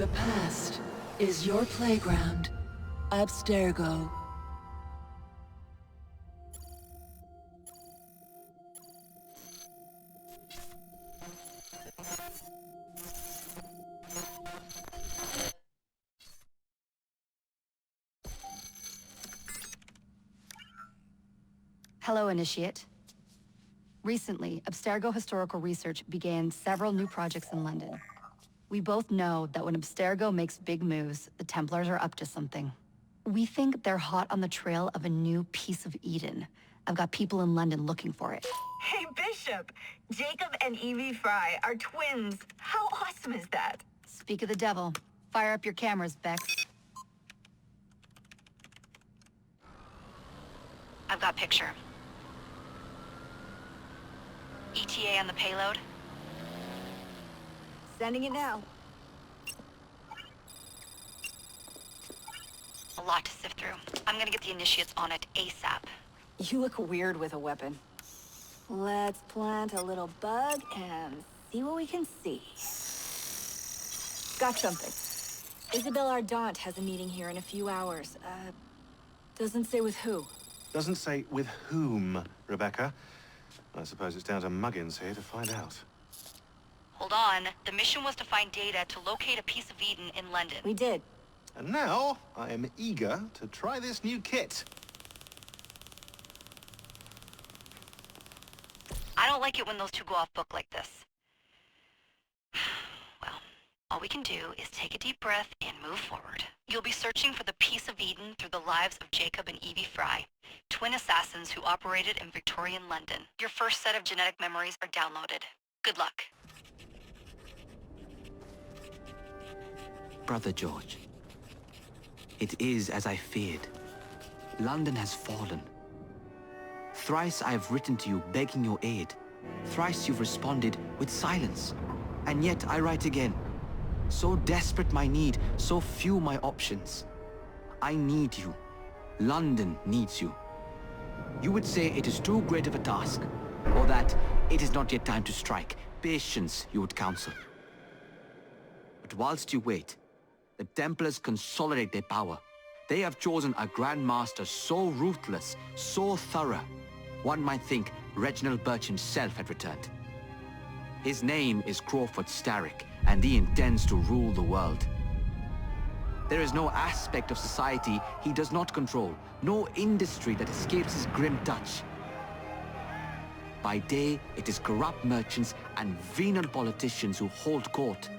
The past is your playground. Abstergo. Hello, Initiate. Recently, Abstergo Historical Research began several new projects in London. We both know that when Abstergo makes big moves, the Templars are up to something. We think they're hot on the trail of a new piece of Eden. I've got people in London looking for it. Hey, Bishop! Jacob and Evie Fry are twins. How awesome is that? Speak of the devil. Fire up your cameras, Bex. I've got picture. ETA on the payload? Sending it now. A lot to sift through. I'm gonna get the Initiates on it ASAP. You look weird with a weapon. Let's plant a little bug and see what we can see. Got something. Isabel Ardant has a meeting here in a few hours. Doesn't say with who. Doesn't say with whom, Rebecca. I suppose it's down to Muggins here to find out. Hold on. The mission was to find data to locate a piece of Eden in London. We did. And now, I am eager to try this new kit. I don't like it when those two go off book like this. Well, all we can do is take a deep breath and move forward. You'll be searching for the piece of Eden through the lives of Jacob and Evie Fry, twin assassins who operated in Victorian London. Your first set of genetic memories are downloaded. Good luck. Brother George, it is as I feared. London has fallen. Thrice I have written to you begging your aid. Thrice you've responded with silence. And yet I write again. So desperate my need, so few my options. I need you. London needs you. You would say it is too great of a task, or that it is not yet time to strike. Patience, you would counsel. But whilst you wait, the Templars consolidate their power. They have chosen a Grand Master so ruthless, so thorough, one might think Reginald Birch himself had returned. His name is Crawford Starrick, and he intends to rule the world. There is no aspect of society he does not control, no industry that escapes his grim touch. By day, it is corrupt merchants and venal politicians who hold court.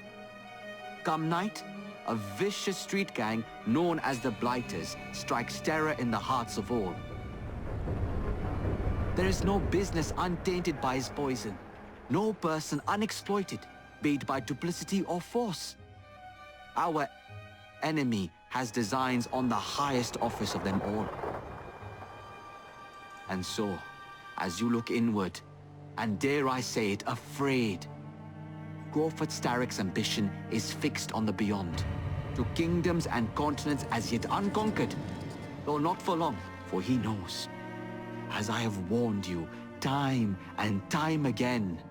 Come night, a vicious street gang known as the Blighters strikes terror in the hearts of all. There is no business untainted by his poison, no person unexploited, be it by duplicity or force. Our enemy has designs on the highest office of them all. And so, as you look inward, and dare I say it, afraid, Crawford Starrick's ambition is fixed on the beyond, to kingdoms and continents as yet unconquered, though not for long, for he knows, as I have warned you time and time again,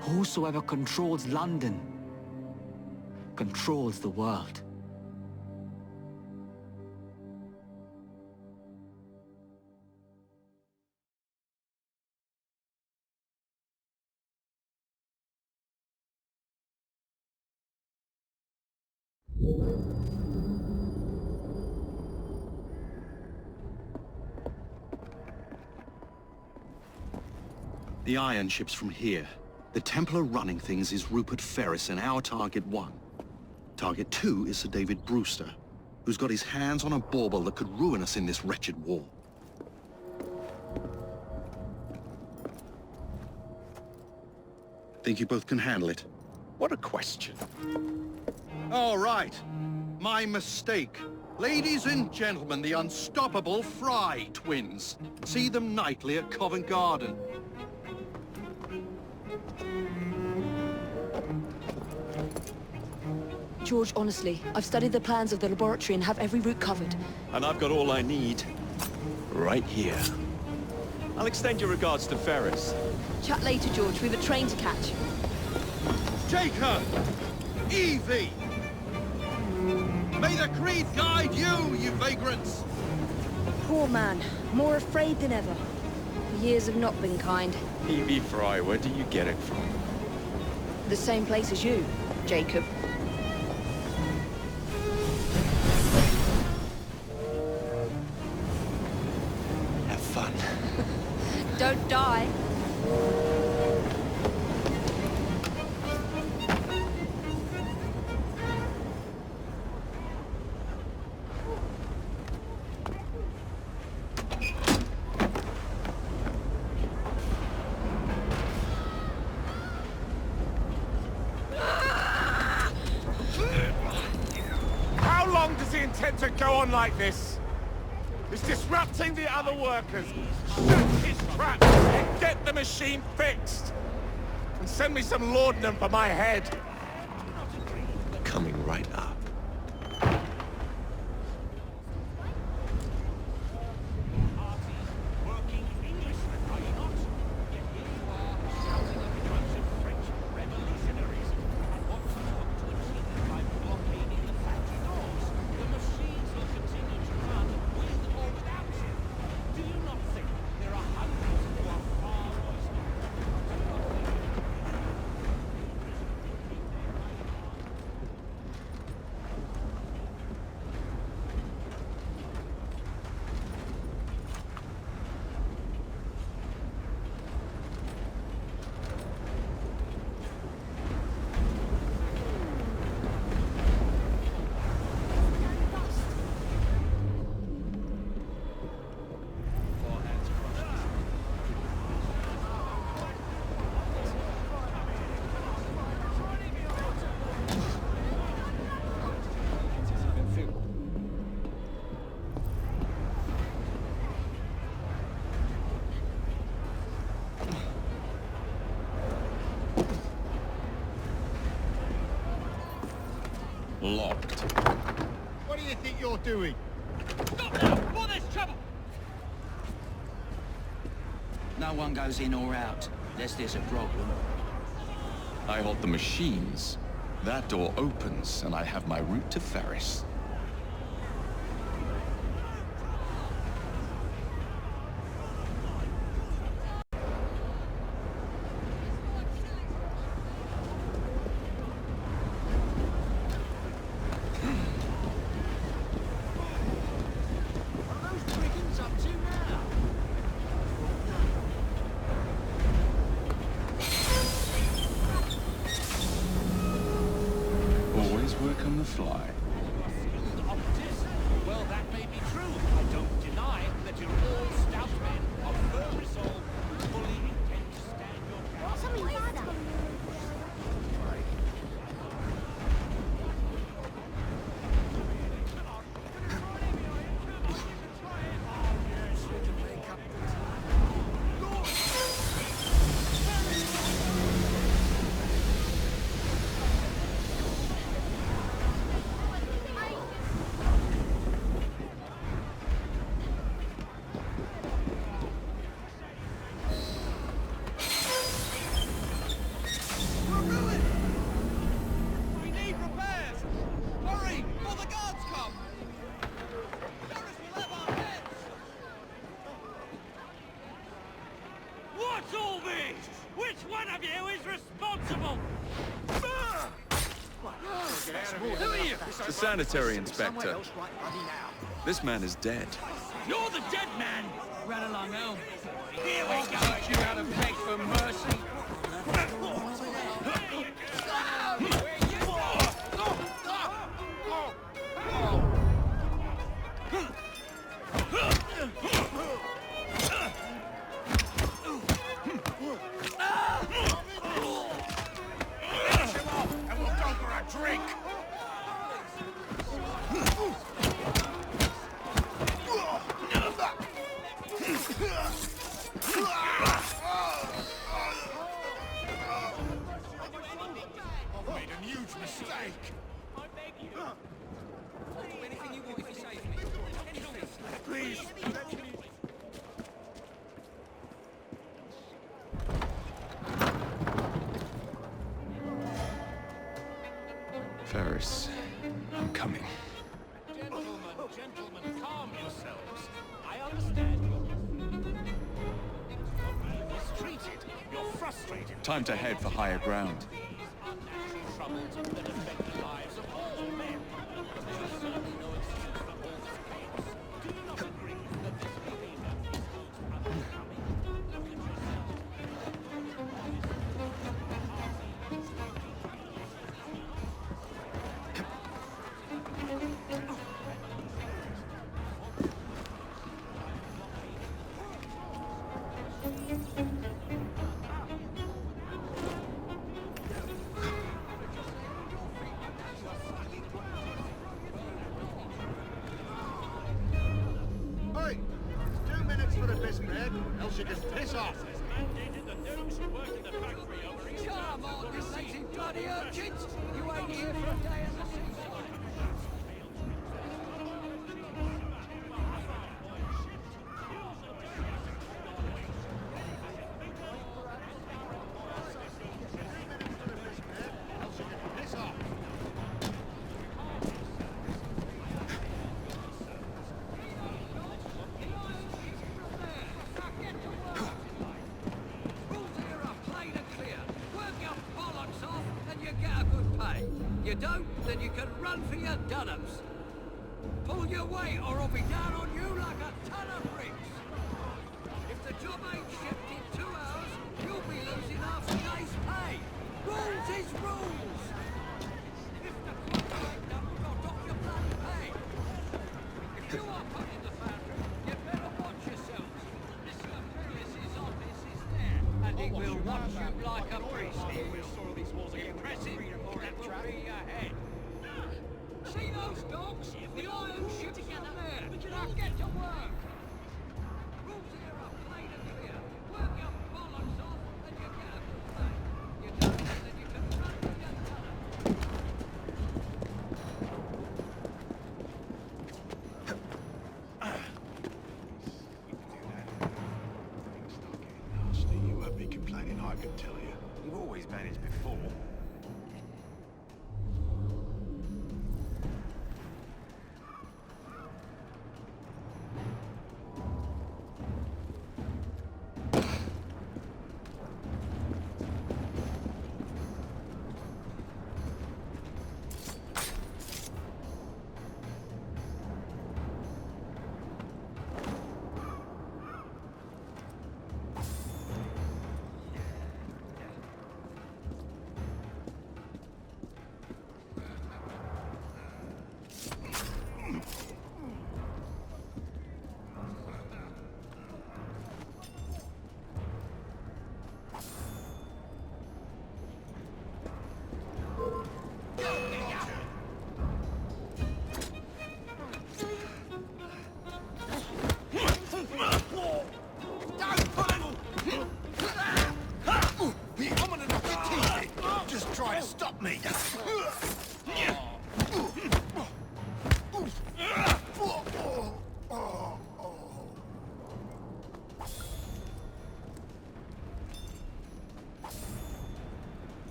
whosoever controls London controls the world. The iron ship's from here. The Templar running things is Rupert Ferris and our Target 1. Target 2 is Sir David Brewster, who's got his hands on a bauble that could ruin us in this wretched war. Think you both can handle it? What a question. All right. My mistake. Ladies and gentlemen, the unstoppable Fry twins. See them nightly at Covent Garden. George, honestly, I've studied the plans of the laboratory and have every route covered. And I've got all I need right here. I'll extend your regards to Ferris. Chat later, George. We've a train to catch. Jacob! Evie! May the creed guide you, you vagrants! Poor man, more afraid than ever. The years have not been kind. Evie Fry, where do you get it from? The same place as you, Jacob. Have fun. Don't die. How long does he intend to go on like this? He's disrupting the other workers. Shut his trap and get the machine fixed. And send me some laudanum for my head. Coming right up. Locked. What do you think you're doing? Stop now! Before there's trouble! No one goes in or out, unless there's a problem. I hold the machines. That door opens, and I have my route to Ferris. Always work on the fly. Well, that may be true. I don't deny that you're all stout men of firm resolve who fully intend to stand your ground. We need repairs! Hurry, before the guards come! Ferris will have our heads! What's all this? Which one of you is responsible? Who are you? The sanitary inspector. This man is dead. You're the dead man! Run along, Elm. Here we go! Teach you how to beg for mercy. And we'll go for a drink. frustrated. Time to head for higher ground. Troubles that affect the lives of all men. There is certainly no excuse for all this chaos. Do you not agree that this behavior includes unbecoming? Look at yourself. Hey! 2 minutes for the piss break, else you can piss off. Mandated that those who work in the factory over East Come on, you lazy bloody urchins! You ain't here for a day in the seaside. Piss off. Rules here are plain and clear. Work your bollocks off and you get a good pay. You don't, then you can run for your dunhams. Pull your weight or I'll be down on you like a ton of bricks. If the job ain't shipped in 2 hours, you'll be losing half a day's pay. Rules is rules. If the quota ain't done, I'll dock your bloody pay. If you are put in the foundry, you better watch yourselves. Mr. Phyllis's office is there, and he will watch you like a priest. He will. Impressive, that will be your head. See those dogs? The iron ship's together there. Now get to work. Rules here are plain and clear. Work your bollocks off and you get a good pay. You don't, then you can run with your tunnel. Nasty, you won't be complaining, I can tell you. You've always managed before.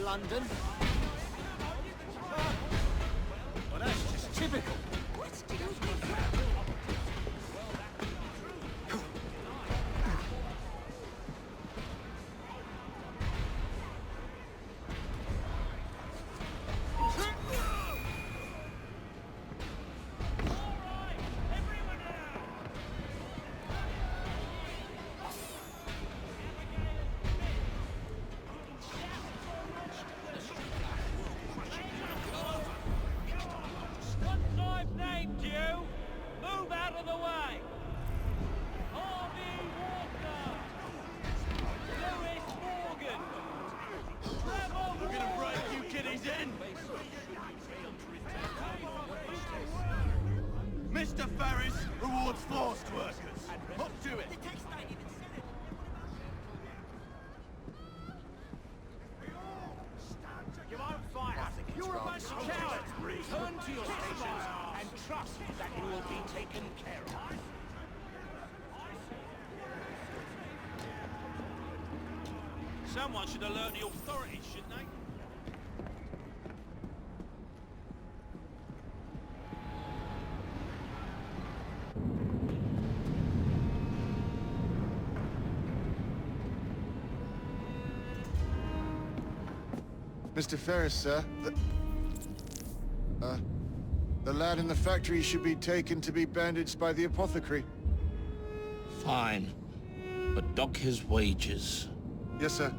London. Well, that's just typical. Mr. Ferris rewards forced workers. Up to it. You won't fight us. You're a bunch of cowards. Return to your stations and trust that you will be taken care of. Someone should alert the authorities, shouldn't they? Mr. Ferris, sir, the lad in the factory should be taken to be bandaged by the apothecary. Fine, but dock his wages. Yes, sir.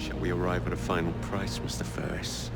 Shall we arrive at a final price, Mr. Ferris?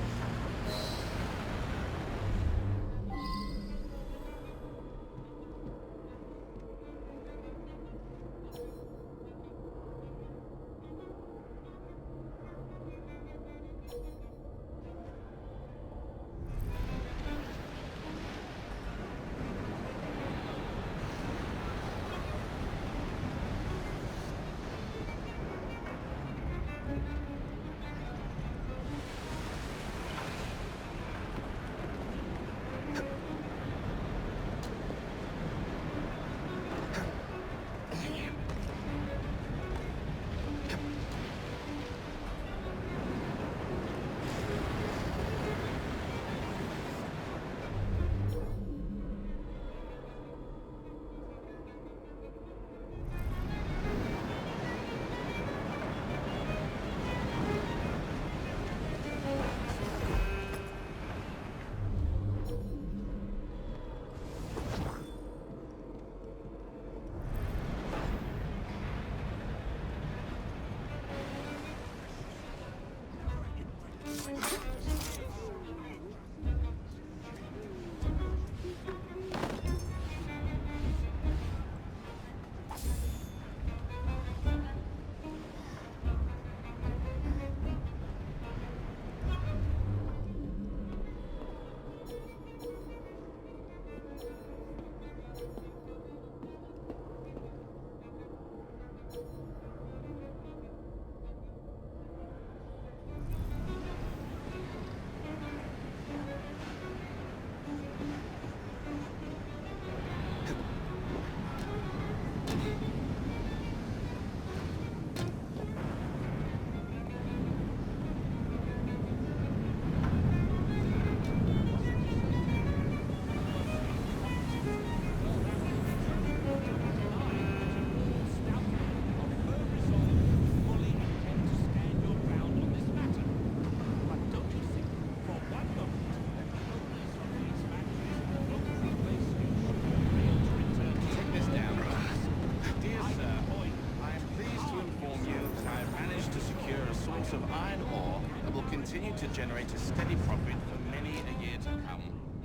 To generate a steady profit for many a year to come,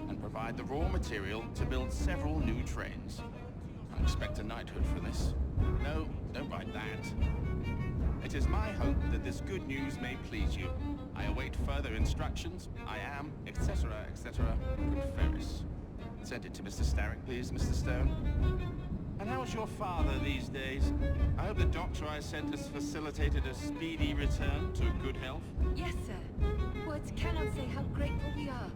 and provide the raw material to build several new trains. I expect a knighthood for this. No, don't write that. It is my hope that this good news may please you. I await further instructions. I am, etc., Ferris. Send it to Mr. Starrick, please, Mr. Stone. And how's your father these days? I hope the doctor I sent has facilitated a speedy return to good health. Yes, sir. Words cannot say how grateful we are.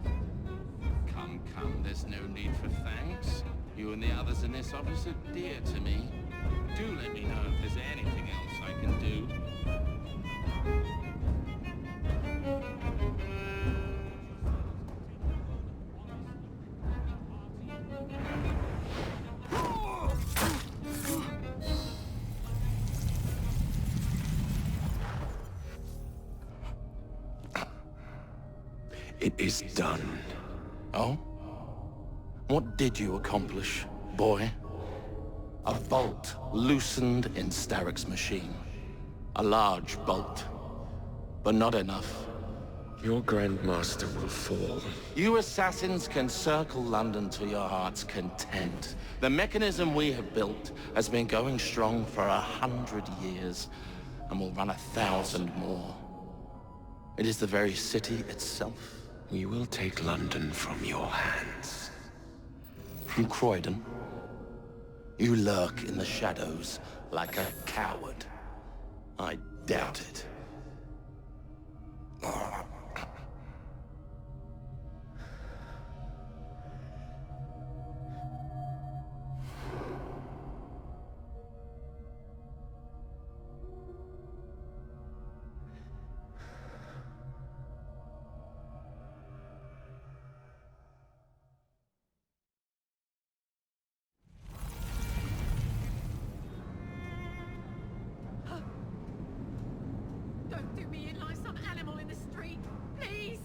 Come, come, there's no need for thanks. You and the others in this office are dear to me. Do let me know if there's anything else I can do. It is done. Oh? What did you accomplish, boy? A bolt loosened in Starrick's machine. A large bolt, but not enough. Your Grandmaster will fall. You assassins can circle London to your heart's content. The mechanism we have built has been going strong for 100 years, and will run 1,000 more. It is the very city itself. We will take London from your hands. From Croydon? You lurk in the shadows like a coward. I doubt it. Don't do me in like some animal in the street, please!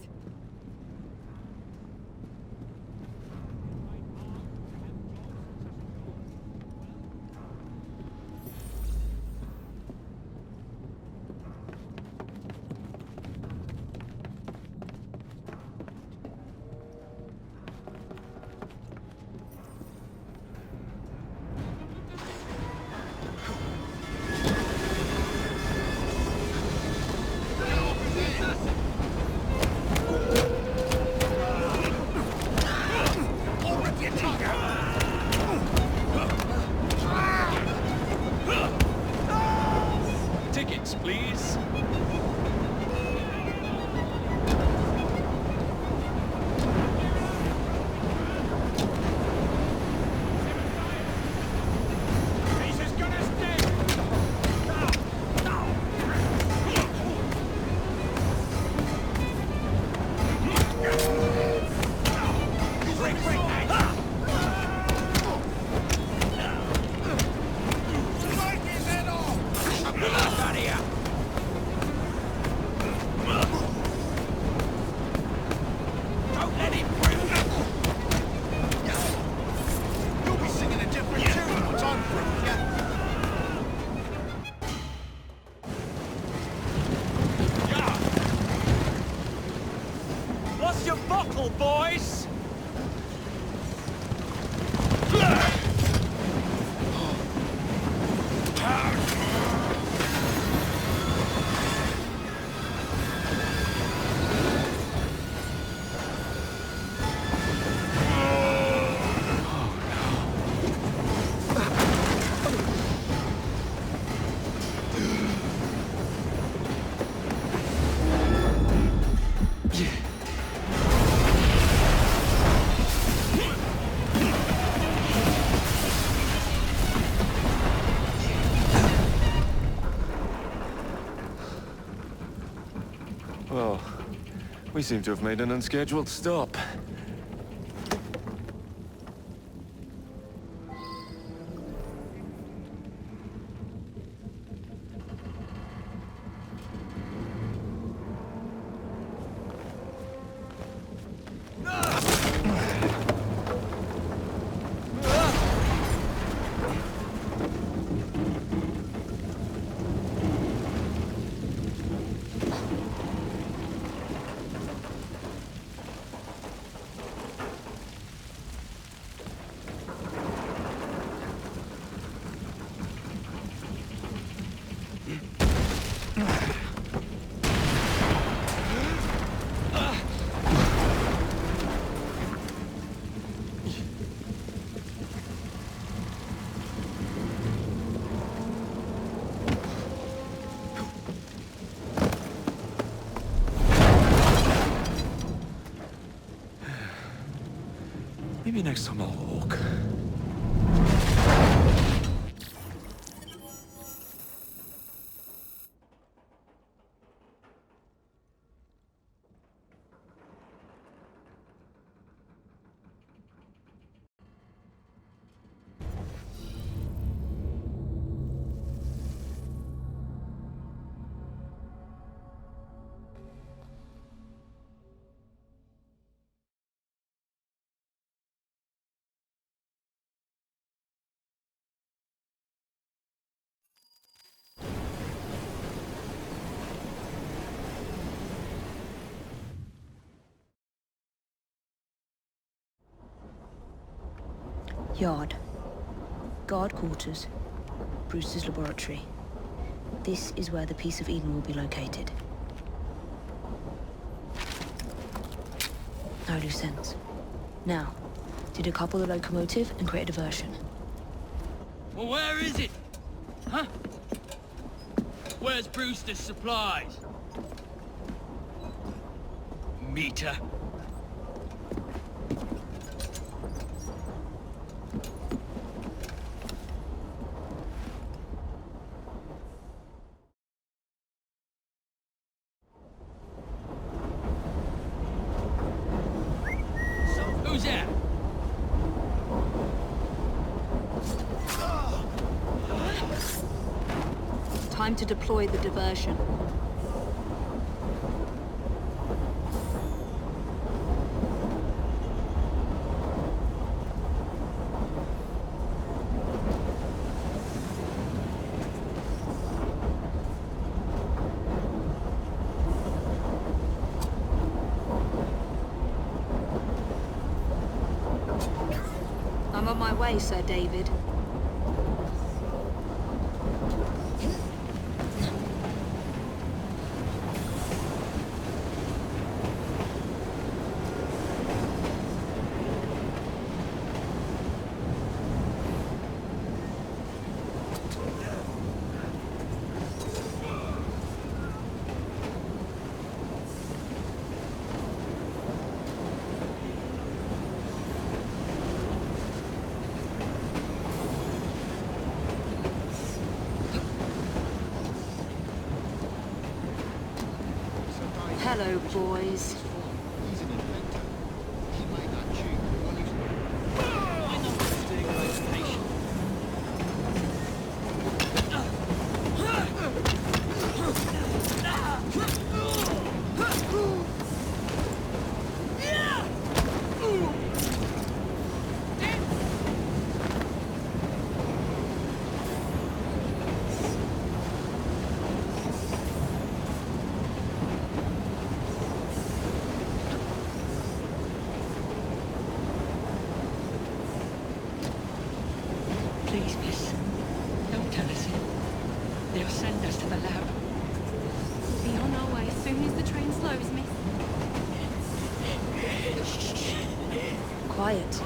Tickets, please. What's your buckle, boys? Well, we seem to have made an unscheduled stop. Maybe next time I'll walk. Yard. Guard quarters. Brewster's laboratory. This is where the piece of Eden will be located. No loose ends. Now, to decouple the locomotive and create a diversion. Well, where is it? Huh? Where's Brewster's supplies? Meter. Who's that? Time to deploy the diversion. I'm on my way, Sir David. Hello, boys. Please, miss. Don't tell us it. They'll send us to the lab. We'll be on our way as soon as the train slows, miss. Quiet.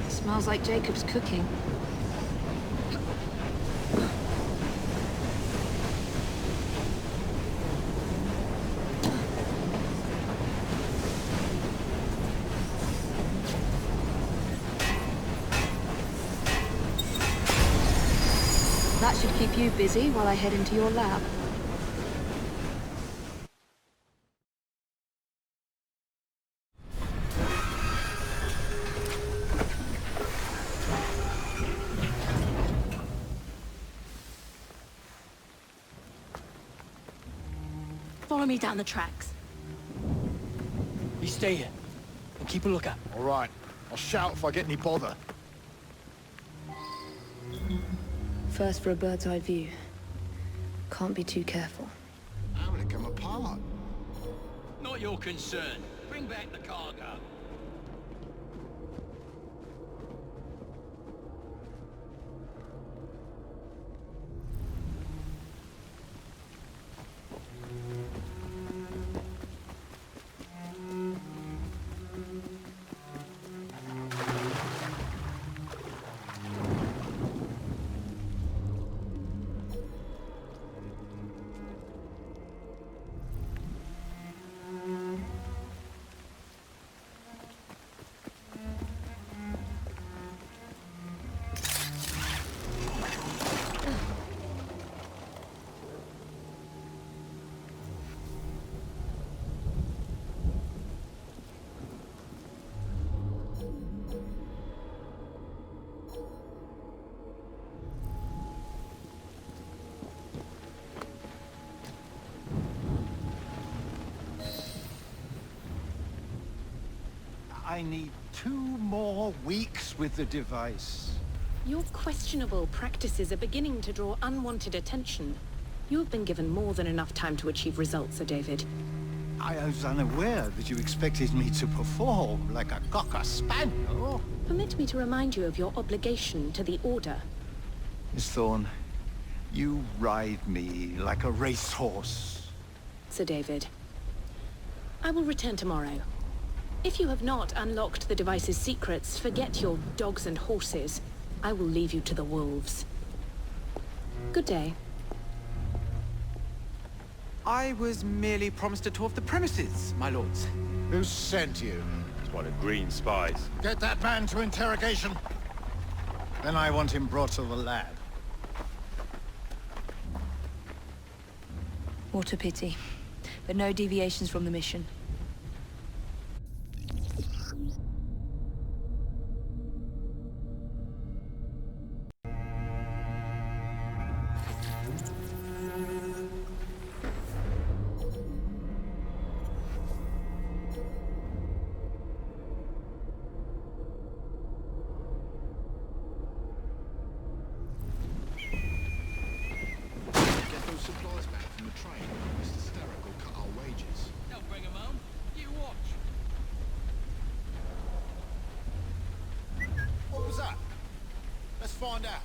Smells like Jacob's cooking. That should keep you busy while I head into your lab. Follow me down the tracks. You stay here and keep a lookout. All right. I'll shout if I get any bother. First for a bird's eye view. Can't be too careful. How will it come apart? Not your concern. Bring back the cargo. I need 2 more weeks with the device. Your questionable practices are beginning to draw unwanted attention. You have been given more than enough time to achieve results, Sir David. I was unaware that you expected me to perform like a cocker spaniel. Permit me to remind you of your obligation to the Order. Miss Thorne, you ride me like a racehorse. Sir David, I will return tomorrow. If you have not unlocked the device's secrets, forget your dogs and horses. I will leave you to the wolves. Good day. I was merely promised a tour of the premises, my lords. Who sent you? It's one of Green's spies. Get that man to interrogation. Then I want him brought to the lab. What a pity. But no deviations from the mission. Supplies back from the train. Mr. Sterrick will cut our wages. They'll bring them home. You watch. What was that? Let's find out.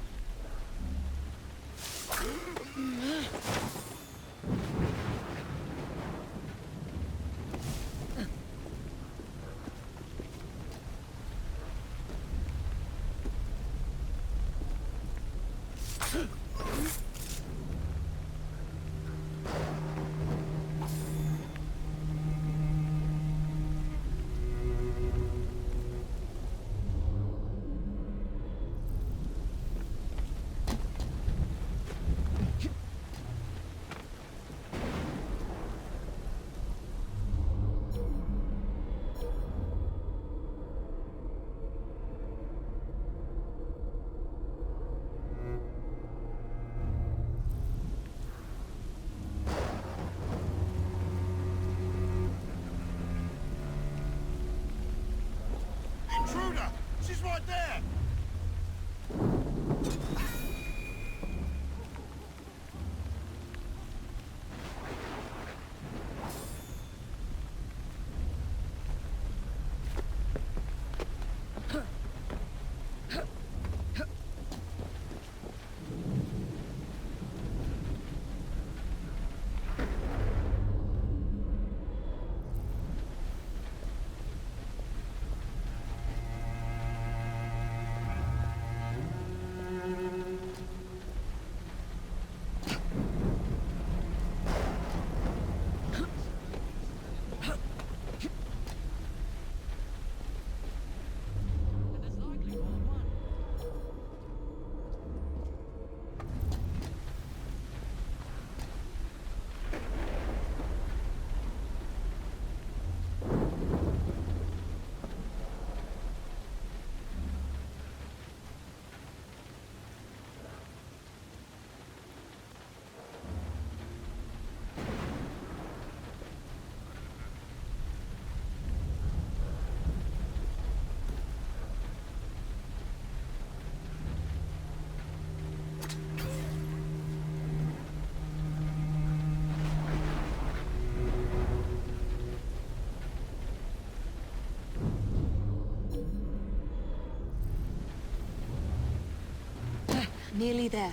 Nearly there.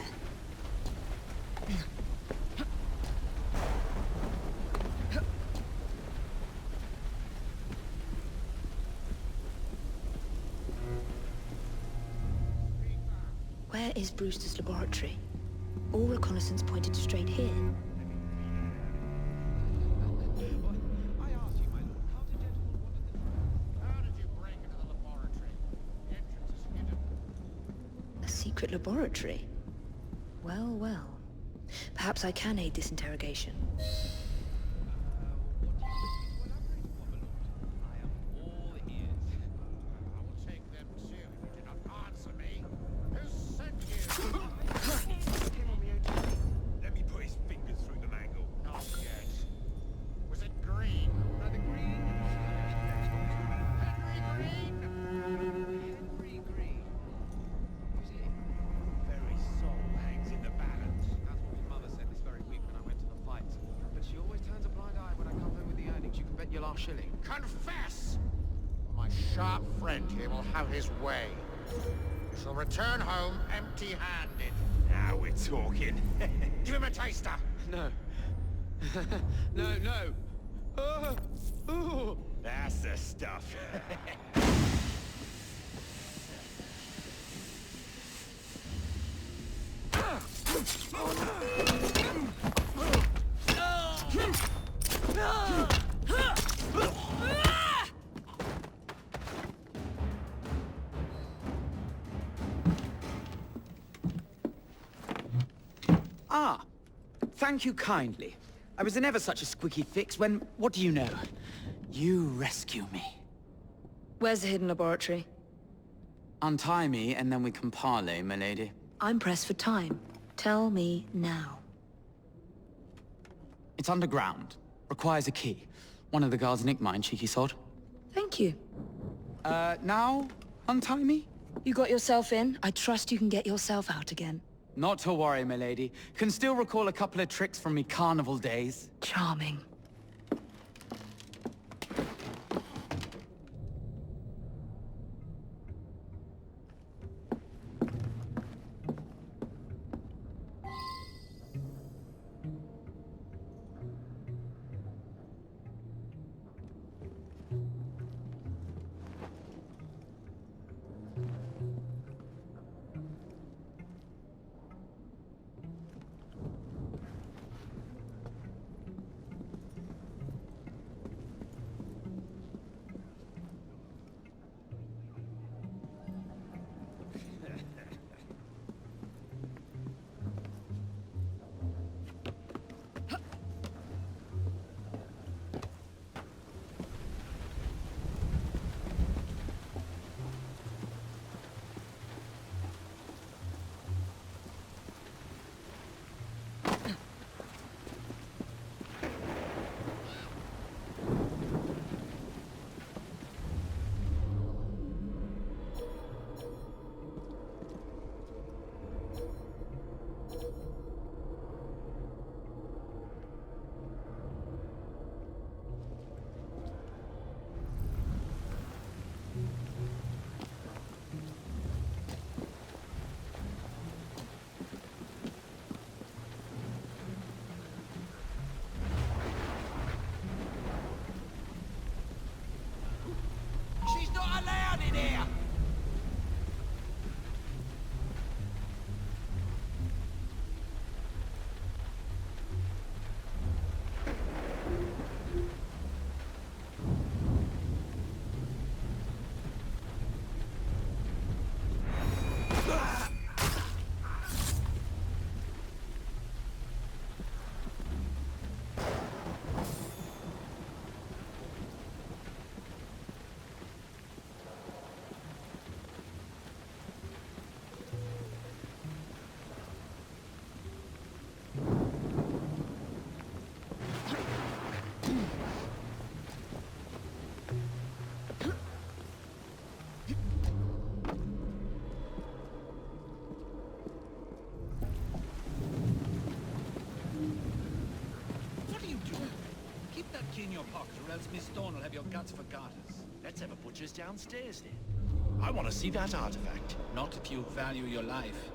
Where is Brewster's laboratory? All reconnaissance pointed straight here. A secret laboratory? Well, well. Perhaps I can aid this interrogation. Shilling. Confess! My sharp friend here will have his way. You shall return home empty-handed. Now we're talking. Give him a taster! No. No. That's the stuff. Ah, thank you kindly. I was in ever such a squeaky fix when, what do you know? You rescue me. Where's the hidden laboratory? Untie me and then we can parley, my lady. I'm pressed for time. Tell me now. It's underground. Requires a key. One of the guards nicked mine, cheeky sod. Thank you. Now? Untie me? You got yourself in. I trust you can get yourself out again. Not to worry, my lady. Can still recall a couple of tricks from me carnival days. Charming. In your pocket, or else Miss Dawn will have your guts for garters. Let's have a butcher's downstairs then. I want to see that artifact. Not if you value your life.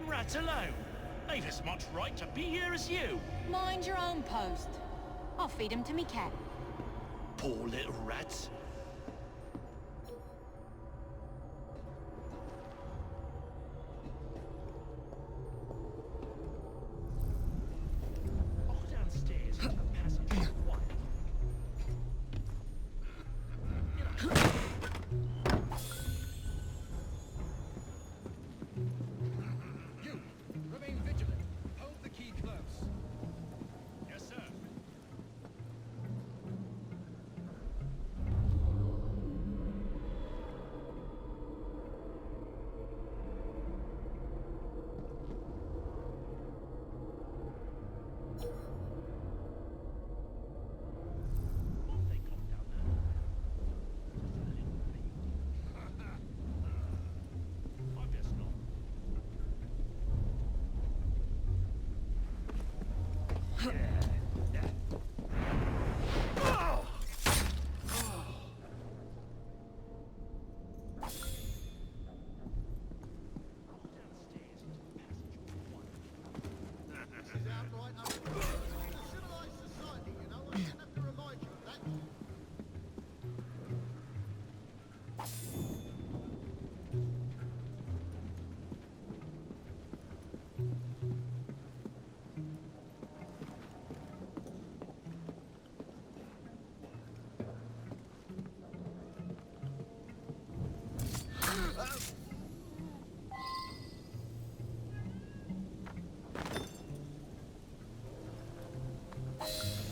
them rats alone. They've as much right to be here as you. Mind your own post. I'll feed him to me cat. Poor little rats. Off downstairs into the passage. Quiet. You, remain vigilant. Hold the key close. Yes, sir.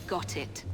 Got it.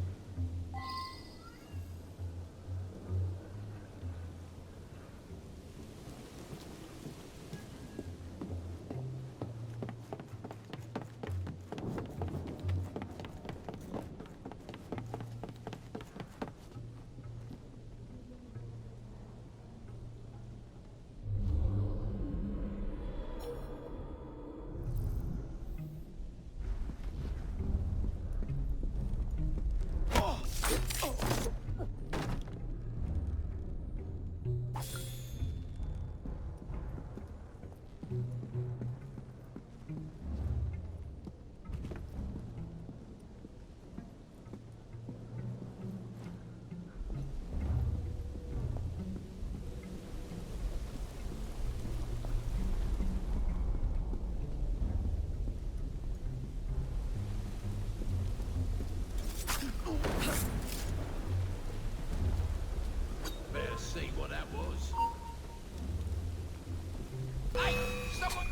Better see what that was. Hey, someone!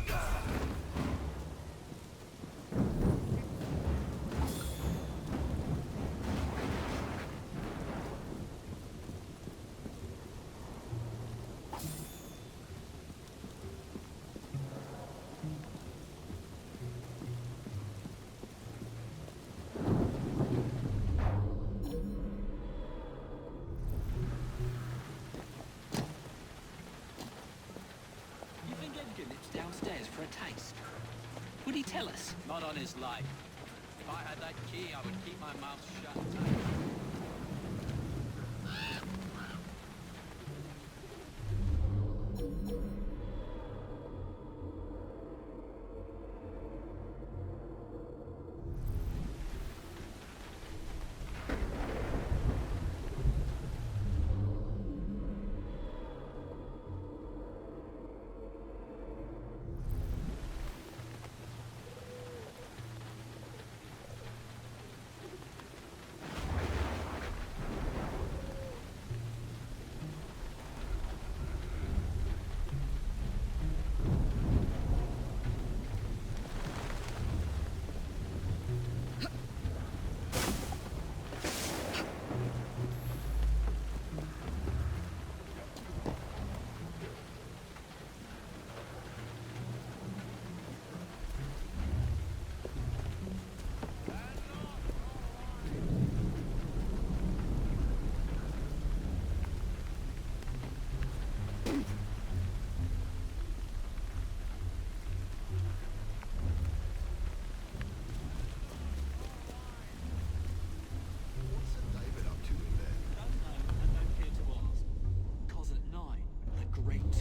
Downstairs for a taste. Would he tell us? Not on his life. If I had that key, I would keep my mouth shut.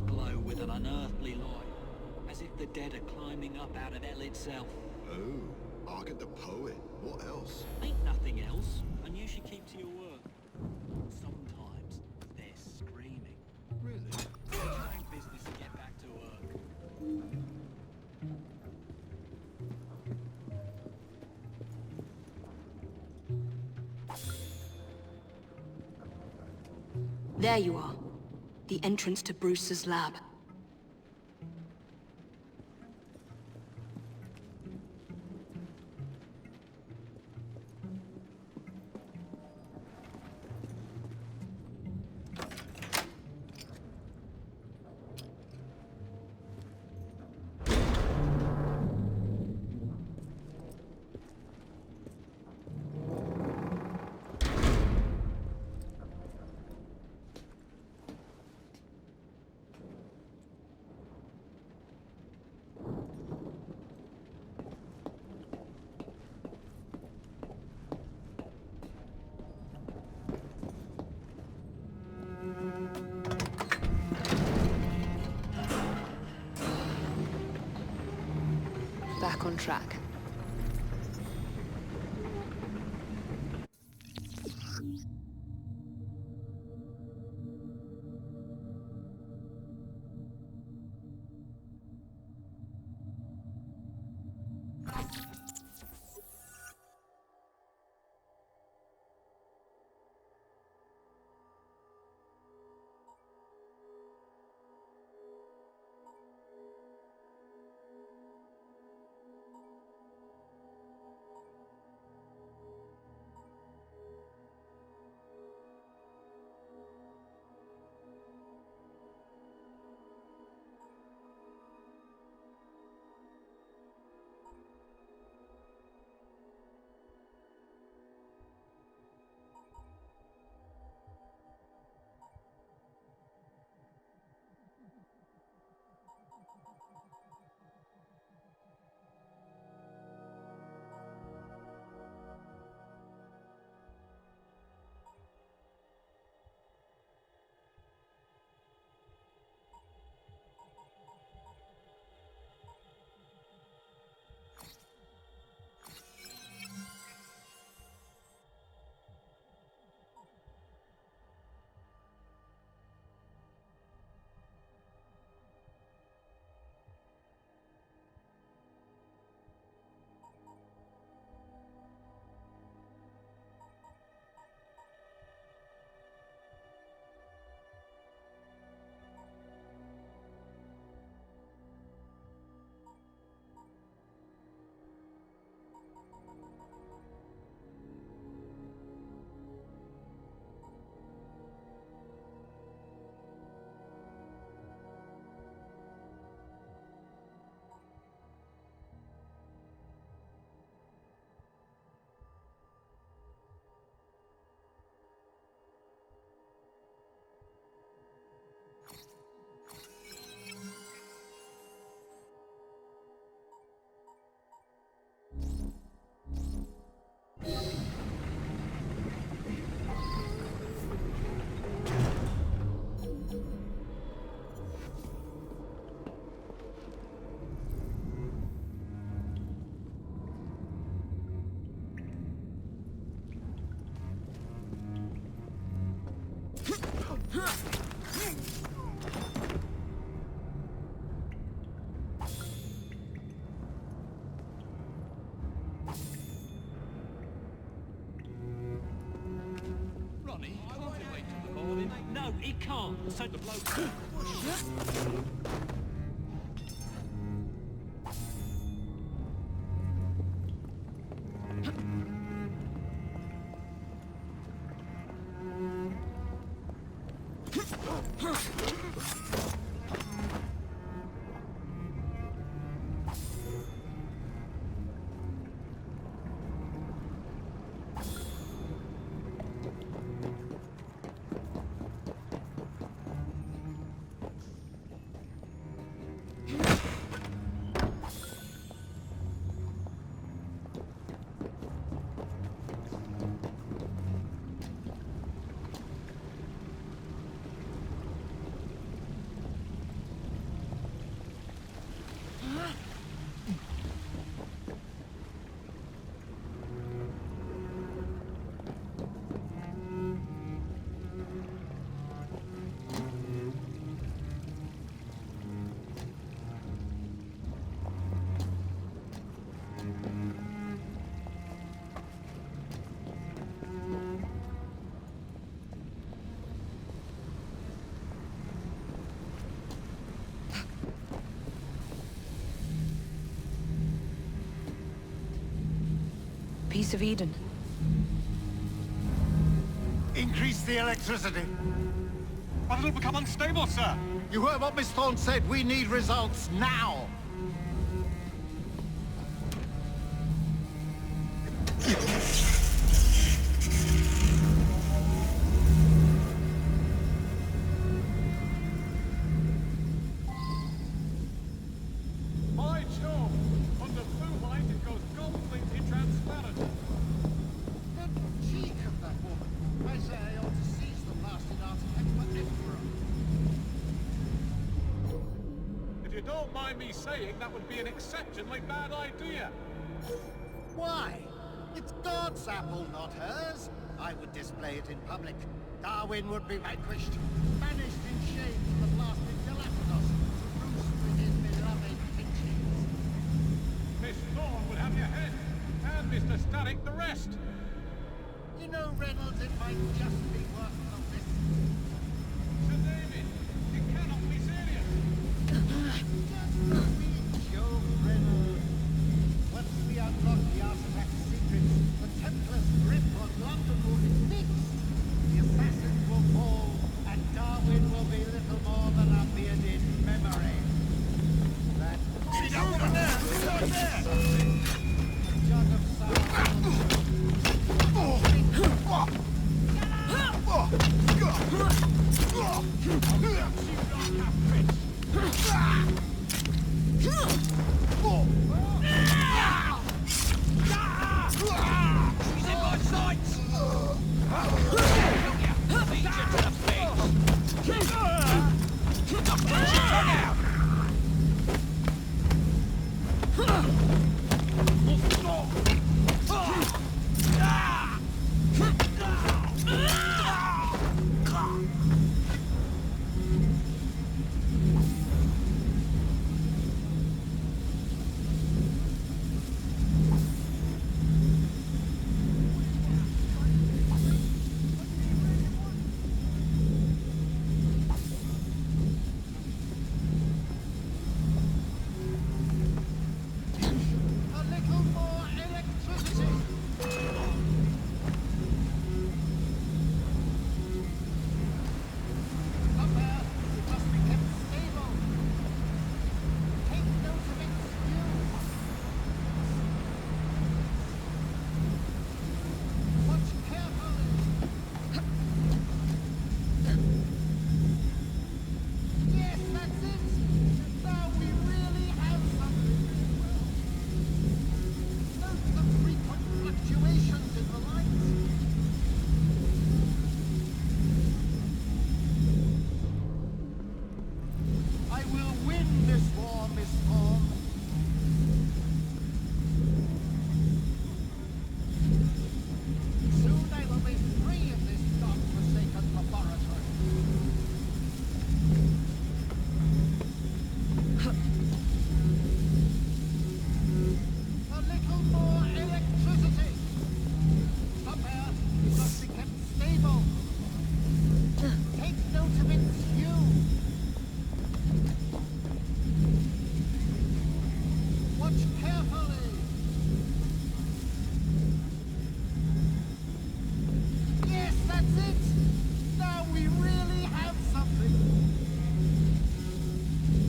Glow with an unearthly light, as if the dead are climbing up out of hell itself. Oh, Argot the poet. What else? Ain't nothing else, and you should keep to your work. Sometimes they're screaming. Really? Get your own business and get back to work. There you are. The entrance to Bruce's lab. Back on track. Ronnie, can't it wait till the morning? No, it can't. So the bloke... piece of Eden? Increase the electricity. But it'll become unstable, sir. You heard what Miss Thorne said. We need results now. My job! Under blue light, it goes completely transparent. The cheek of that woman. I say I ought to seize the blasted artifact forever. If you don't mind me saying, that would be an exceptionally bad idea. Why? It's God's apple, not hers. I would display it in public. Darwin would be vanquished, banished in shame to the blasted Galapagos, to roost with his beloved finches. Miss Thorne would have your head, and Mr. Static the rest. You know, Reynolds, it might just be worth the risk. Sir David, you cannot be serious. Just be Joe Reynolds. Once we unlock the artifact's secrets, the Templars' grip on London will be fixed. The assassins will fall, and Darwin will be little more than a bearded memory. That... See that woman there? Right there! A jug of sour... She's in my sights! Lead you to the face! Now put your tongue out! A little more electricity! Up there, it must be kept stable. Take note of its use. Watch carefully. Yes, that's it. Now we really have something. Note the frequent fluctuations in the light. I will win this war, Miss Thorne. Soon I will be free of this God-forsaken laboratory. A little more electricity. Up there, it must be kept stable. Take note of its hue. Watch carefully. Yes, that's it. Now we really have something.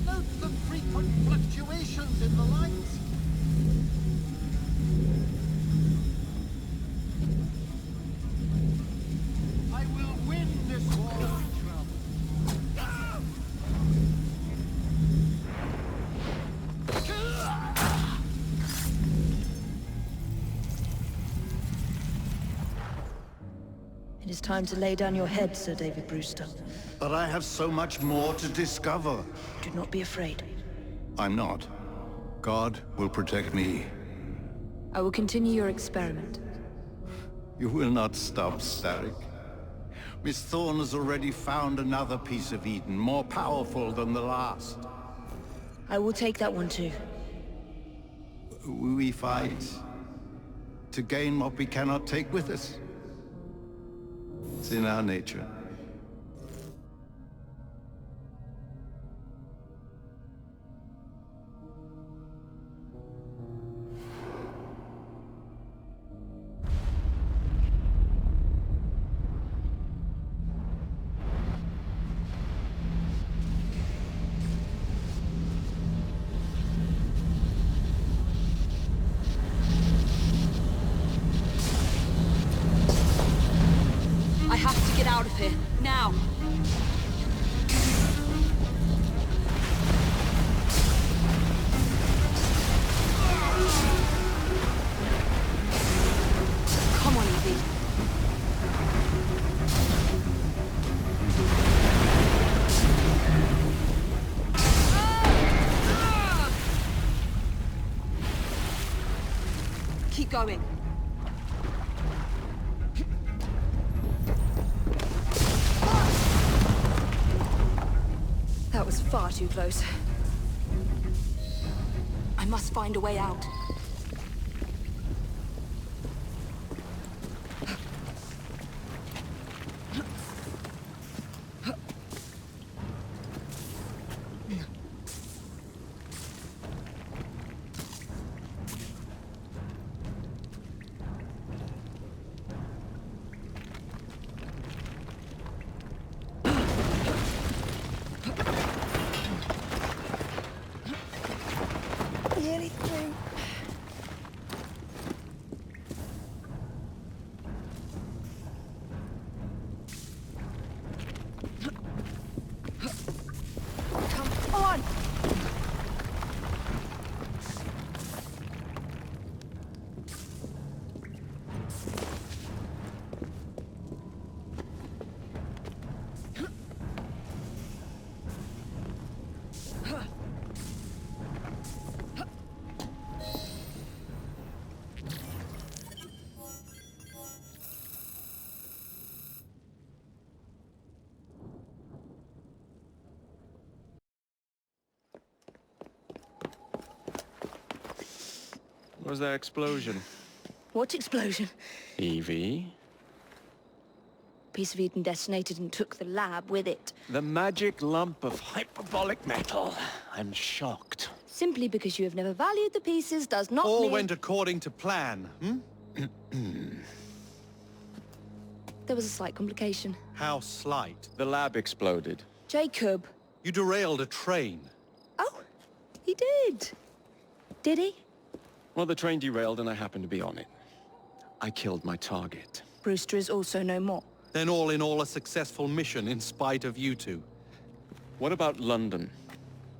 Note the frequent fluctuations in the light. I will win this war. It is time to lay down your head, Sir David Brewster. But I have so much more to discover. Do not be afraid. I'm not. God will protect me. I will continue your experiment. You will not stop, Static. Miss Thorne has already found another piece of Eden, more powerful than the last. I will take that one too. We fight to gain what we cannot take with us. It's in our nature. Get out of here, now! Come on, Evie. Keep going. That was far too close. I must find a way out. Nearly through. Come on! What was that explosion? What explosion? Evie? Piece of Eden detonated and took the lab with it. The magic lump of hyperbolic metal. I'm shocked. Simply because you have never valued the pieces does not All mean... went according to plan, hmm? There was a slight complication. How slight? The lab exploded. Jacob. You derailed a train. Oh, he did. Did he? Well, the train derailed and I happened to be on it. I killed my target. Brewster is also no more. Then all in all a successful mission in spite of you two. What about London?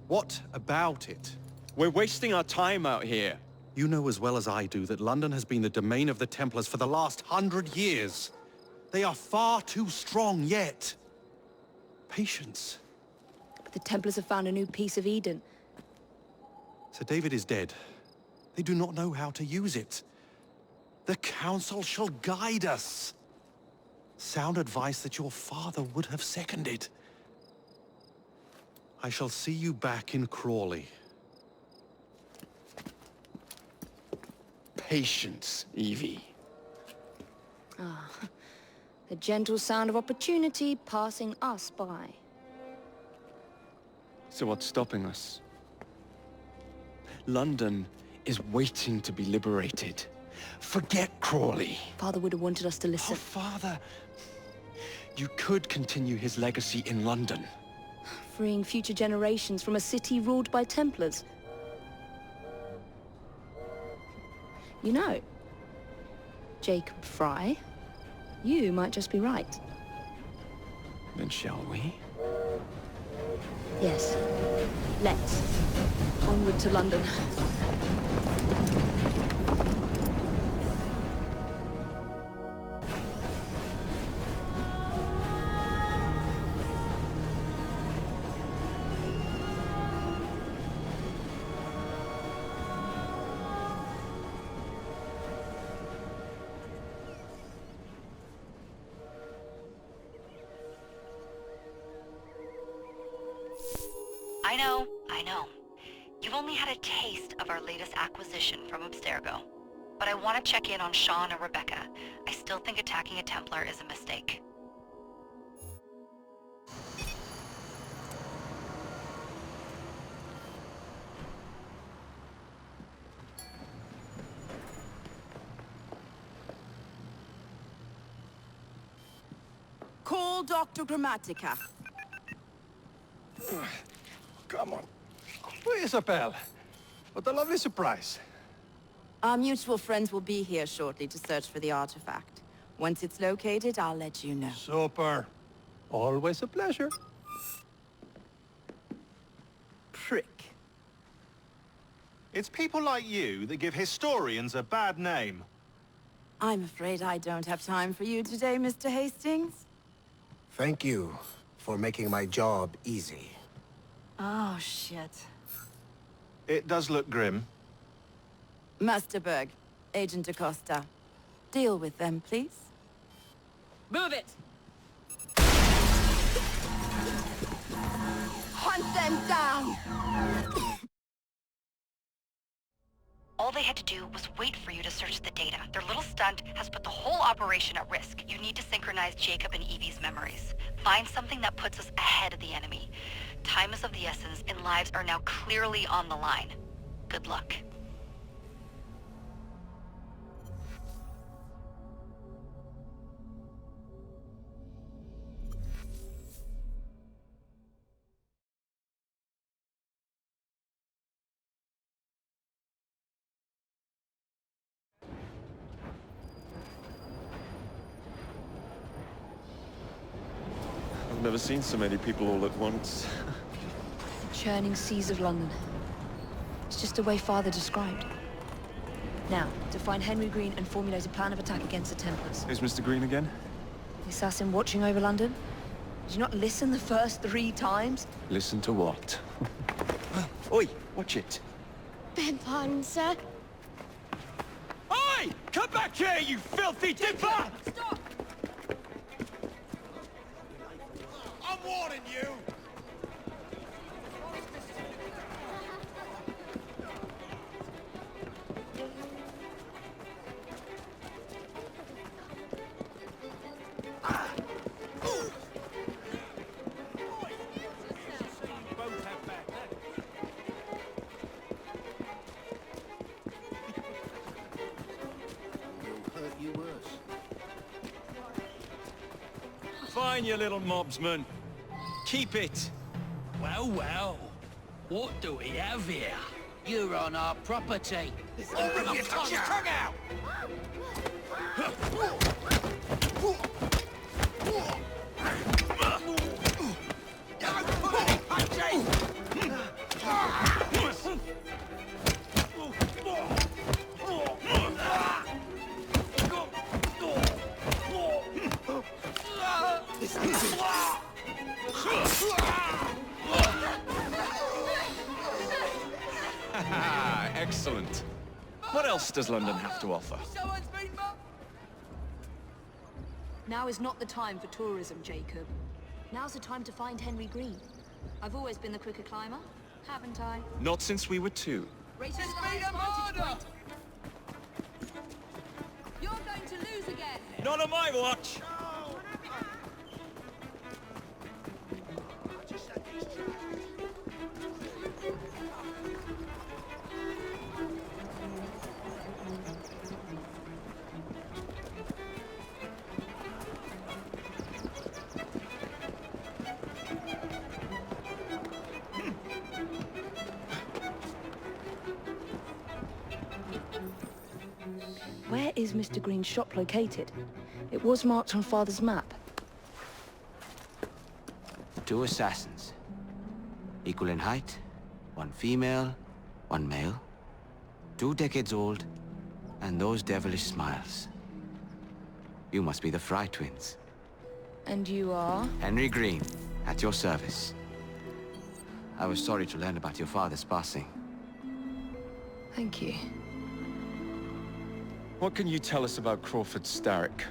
What about it? We're wasting our time out here. You know as well as I do that London has been the domain of the Templars for the last 100 years. They are far too strong yet. Patience. But the Templars have found a new piece of Eden. Sir David is dead. They do not know how to use it. The Council shall guide us. Sound advice that your father would have seconded. I shall see you back in Crawley. Patience, Evie. Ah, the gentle sound of opportunity passing us by. So what's stopping us? London is waiting to be liberated. Forget Crawley. Father would have wanted us to listen. Oh, Father. You could continue his legacy in London. Freeing future generations from a city ruled by Templars. You know, Jacob Fry, you might just be right. Then shall we? Yes. Let's. Onward to London. I know. You've only had a taste of our latest acquisition from Abstergo. But I want to check in on Sean and Rebecca. I still think attacking a Templar is a mistake. Call Dr. Grammatica. Come on. Isabel. What a lovely surprise. Our mutual friends will be here shortly to search for the artifact. Once it's located, I'll let you know. Super. Always a pleasure. Prick. It's people like you that give historians a bad name. I'm afraid I don't have time for you today, Mr. Hastings. Thank you for making my job easy. Oh, shit. It does look grim. Master Berg, Agent Acosta. Deal with them, please. Move it! Hunt them down! All they had to do was wait for you to search the data. Their little stunt has put the whole operation at risk. You need to synchronize Jacob and Evie's memories. Find something that puts us ahead of the enemy. Time is of the essence, and lives are now clearly on the line. Good luck. I've never seen so many people all at once. The churning seas of London. It's just the way Father described. Now, to find Henry Green and formulate a plan of attack against the Templars. Who's Mr. Green again? The assassin watching over London? Did you not listen the first 3 times? Listen to what? Oi, watch it. Beg pardon, sir. Oi! Come back here, you filthy dipper! Stop! I'm warning you! Fine, you little mobsman. Keep it. Well, well. What do we have here? You're on our property. Open your tongue out! Excellent. What else does London have to offer? Now is not the time for tourism, Jacob. Now's the time to find Henry Green. I've always been the quicker climber, haven't I? Not since we were 2. Race to the highest vantage point. You're going to lose again. Not on my watch! Where is Mr. Green's shop located? It was marked on Father's map. 2 assassins. Equal in height, 1 female, 1 male. 2 decades old, and those devilish smiles. You must be the Fry twins. And you are? Henry Green, at your service. I was sorry to learn about your father's passing. Thank you. What can you tell us about Crawford Starrick?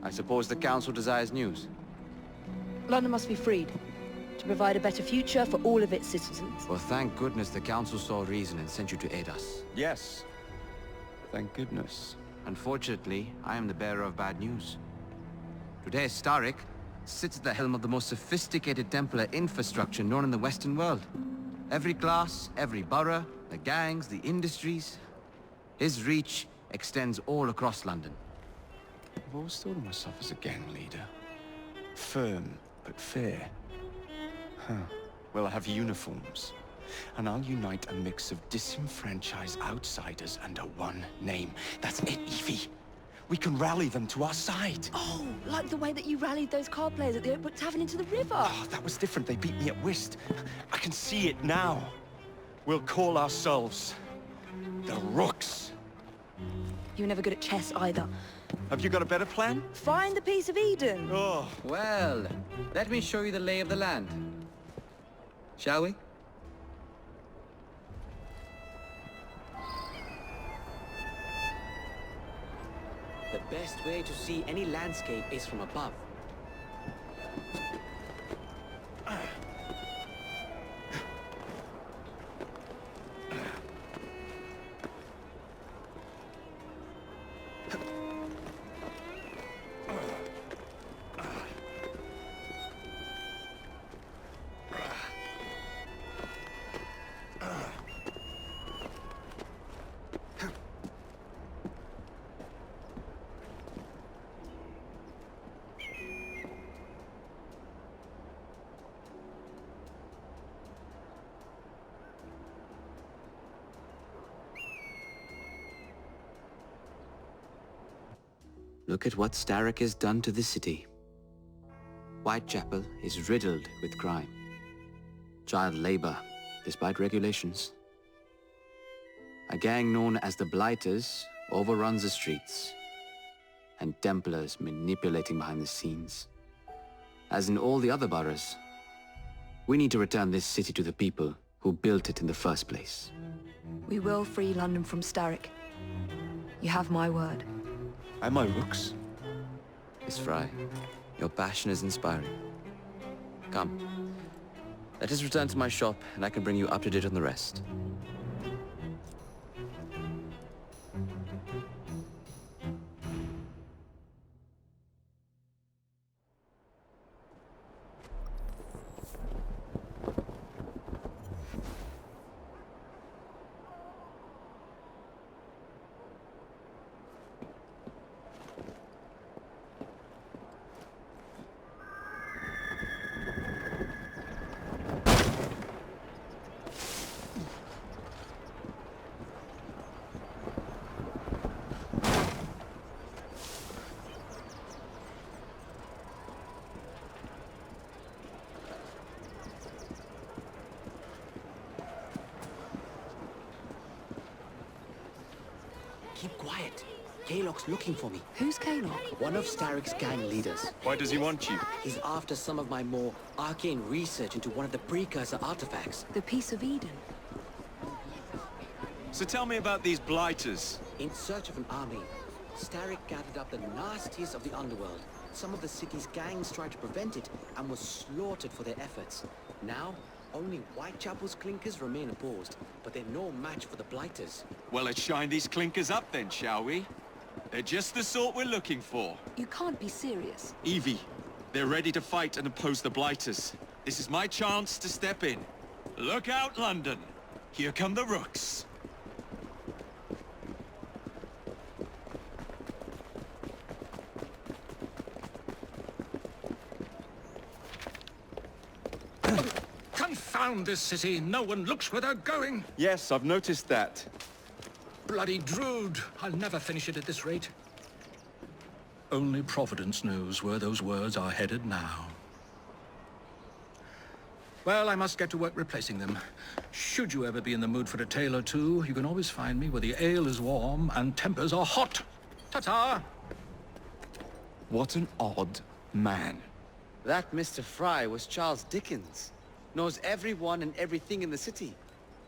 I suppose the Council desires news. London must be freed, to provide a better future for all of its citizens. Well, thank goodness the Council saw reason and sent you to aid us. Yes. Thank goodness. Unfortunately, I am the bearer of bad news. Today, Starrick sits at the helm of the most sophisticated Templar infrastructure known in the Western world. Every class, every borough, the gangs, the industries. His reach extends all across London. I've always thought of myself as a gang leader. Firm, but fair. Huh. Well, I have uniforms. And I'll unite a mix of disenfranchised outsiders under one name. That's it, Evie. we can rally them to our side. Oh, like the way that you rallied those card players at the Oakbrook Tavern into the river. Oh, that was different. They beat me at whist. I can see it now. We'll call ourselves the Rooks. You were never good at chess either. Have you got a better plan? Find the piece of Eden. Oh. Well, let me show you the lay of the land. Shall we? The best way to see any landscape is from above. Look at what Starrick has done to the city. Whitechapel is riddled with crime. Child labor, despite regulations. A gang known as the Blighters overruns the streets, and Templars manipulating behind the scenes. As in all the other boroughs, we need to return this city to the people who built it in the first place. We will free London from Starrick. You have my word. Am I Rooks? Miss Fry, your passion is inspiring. Come, let us return to my shop and I can bring you up to date on the rest. Keep quiet. Kaylock's looking for me. Who's Kaylock? One of Starrick's gang leaders. Why does he want you? He's after some of my more arcane research into one of the precursor artifacts. The piece of Eden. So tell me about these Blighters. In search of an army, Starrick gathered up the nastiest of the underworld. Some of the city's gangs tried to prevent it and were slaughtered for their efforts. Now, only Whitechapel's clinkers remain opposed, but they're no match for the Blighters. Well, let's shine these clinkers up then, shall we? They're just the sort we're looking for. You can't be serious. Evie, they're ready to fight and oppose the Blighters. This is my chance to step in. Look out, London. Here come the Rooks. Confound this city. No one looks where they're going. Yes, I've noticed that. Bloody Drood. I'll never finish it at this rate. Only Providence knows where those words are headed now. Well, I must get to work replacing them. Should you ever be in the mood for a tale or two, you can always find me where the ale is warm and tempers are hot. Ta-ta! What an odd man. That Mr. Fry was Charles Dickens. Knows everyone and everything in the city.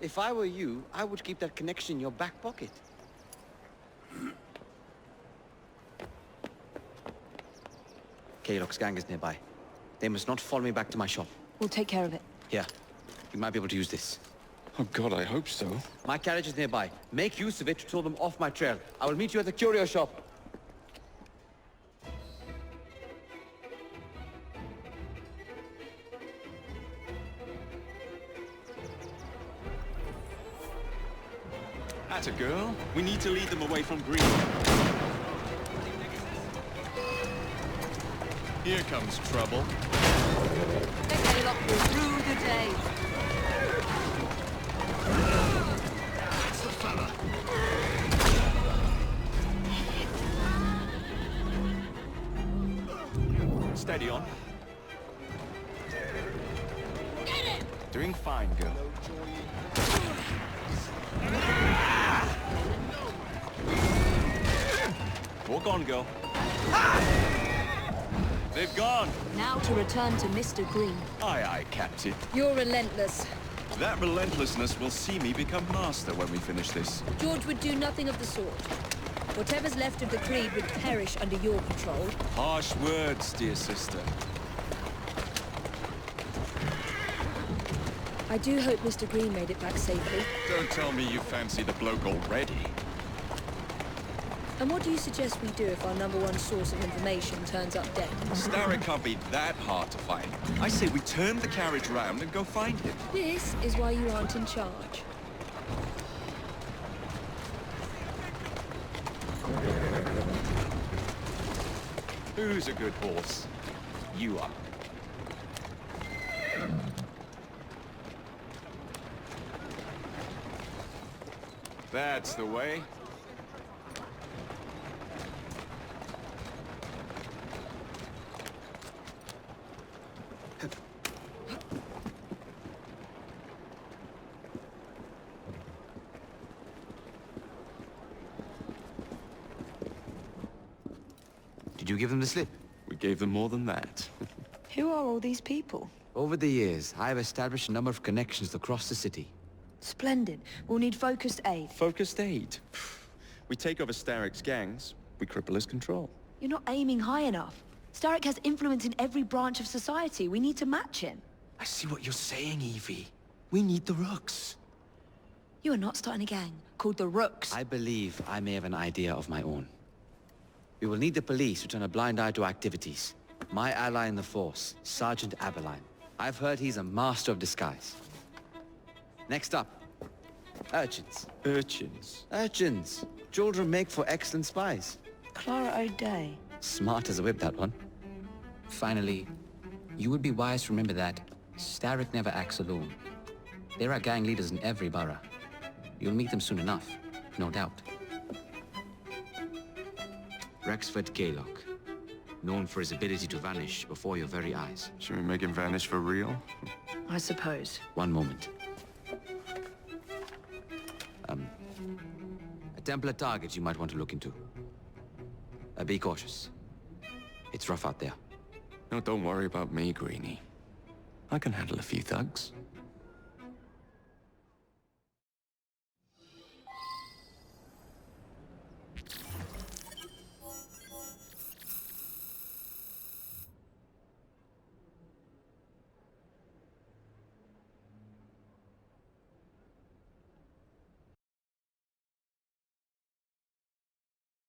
If I were you, I would keep that connection in your back pocket. Kaylock's gang is nearby. They must not follow me back to my shop. We'll take care of it. Here, you might be able to use this. Oh God, I hope so. My carriage is nearby. Make use of it to throw them off my trail. I will meet you at the curio shop. Atta girl. We need to lead them away from green. Here comes trouble. Okay, look, through the day. That's the fella. Steady on. Doing fine, girl. Walk on, girl. They've gone. Now to return to Mr. Green. Aye, aye, Captain. You're relentless. That relentlessness will see me become master when we finish this. George would do nothing of the sort. Whatever's left of the Creed would perish under your control. Harsh words, dear sister. I do hope Mr. Green made it back safely. Don't tell me you fancy the bloke already. And what do you suggest we do if our #1 source of information turns up dead? Starrick can't be that hard to find. I say we turn the carriage round and go find him. This is why you aren't in charge. Who's a good horse? You are. That's the way. Did you give them the slip? We gave them more than that. Who are all these people? Over the years, I have established a number of connections across the city. Splendid. We'll need focused aid. Focused aid. We take over Starrick's gangs, we cripple his control. You're not aiming high enough. Starrick has influence in every branch of society. We need to match him. I see what you're saying, Evie. We need the Rooks. You are not starting a gang called the Rooks. I believe I may have an idea of my own. We will need the police to turn a blind eye to activities. My ally in the force, Sergeant Aberline. I've heard he's a master of disguise. Next up, urchins. Urchins? Urchins. Children make for excellent spies. Clara O'Day. Smart as a whip, that one. Finally, you would be wise to remember that Starrick never acts alone. There are gang leaders in every borough. You'll meet them soon enough, no doubt. Rexford Gaylock, known for his ability to vanish before your very eyes. Should we make him vanish for real? I suppose. One moment. A Templar target you might want to look into. Be cautious. It's rough out there. No, don't worry about me, Greenie. I can handle a few thugs.